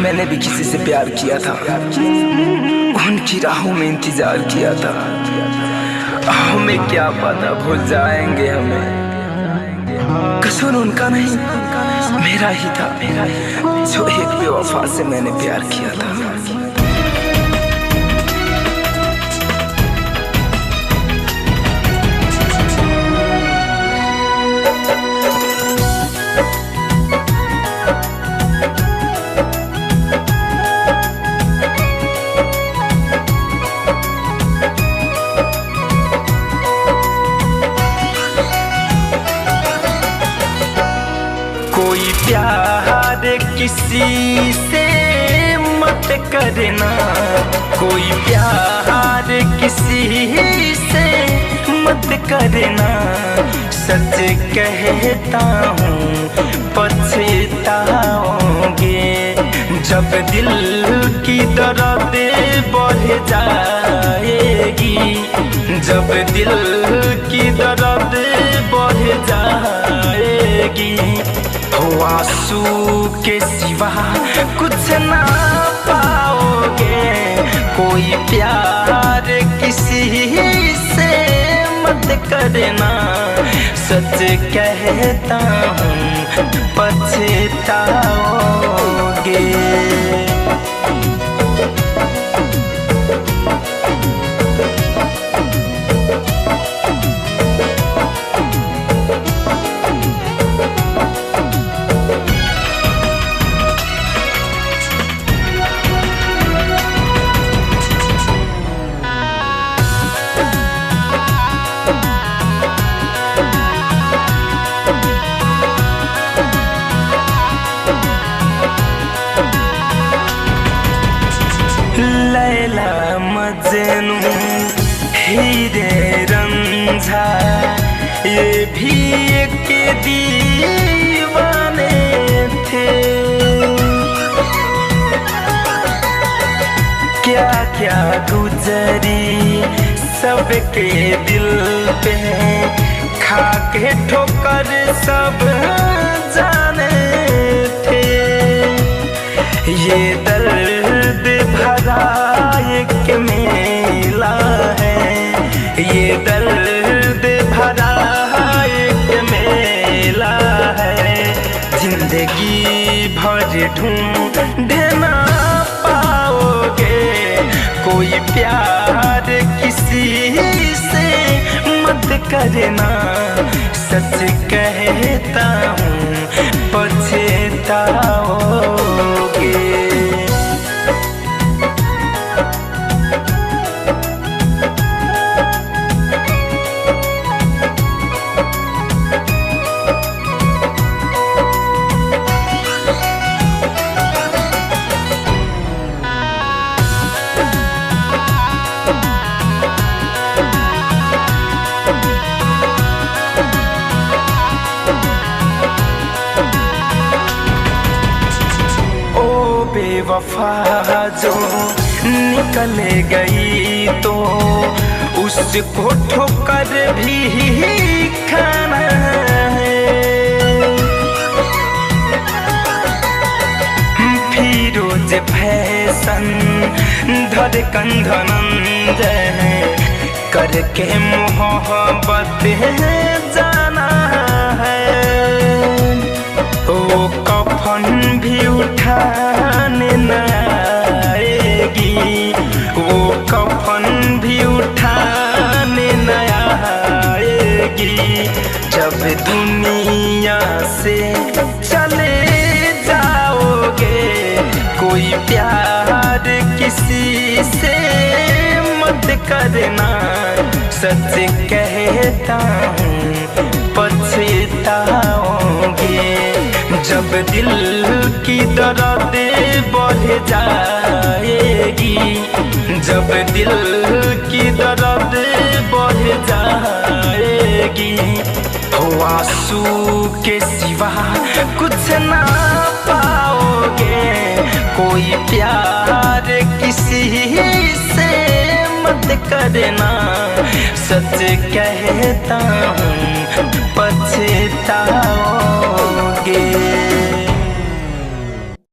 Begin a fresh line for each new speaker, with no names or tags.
मैंने भी किसी से प्यार किया था, उनकी राहों में इंतजार किया था। हमें क्या पता भूल जाएंगे हमें। कसूर उनका नहीं मेरा ही था, जो एक बेवफा से मैंने प्यार किया था। कोई प्यार किसी से मत करना, कोई प्यार किसी से मत करना। सच कहता हूँ पछताओगे, जब दिल की दर्द बढ़ जाएगी, जब दिल की दर्द बढ़ जाएगी। आंसू के सिवा कुछ ना पाओगे। कोई प्यार किसी से मत करना, सच कहता हूँ पछताओगे। लैला मजनू हीरे रंझा, ये भी एक दीवाने थे। क्या क्या गुजरी सबके दिल पे, खा के ठोकर सब जाने थे। ये दर्द भरा एक मेला है, ये दर्द भरा एक मेला है। जिंदगी भर ढूंढ ना पाओगे। कोई प्यार किसी से मत करना, सच कहता हूँ पछताओगे। बेवफा जो निकल गई तो उसको ठोकर भी खाना है। फिरोज फैशन धड़कन धनंजय करके मोहब्बत जाना है। वो कफन भी उठाने न आएगी, वो कफन भी उठाने न आएगी। जब दुनिया से चले जाओगे, कोई प्यार किसी से मत करना, सच कहता हूँ पछताओगे। जब दिल की दर्द बढ़ जाएगी, जब दिल की दर्द बढ़ जाएगी। आंसू के सिवा कुछ ना पाओगे। कोई प्यार किसी से मत करना, सच कहता हूँ पछताओगे।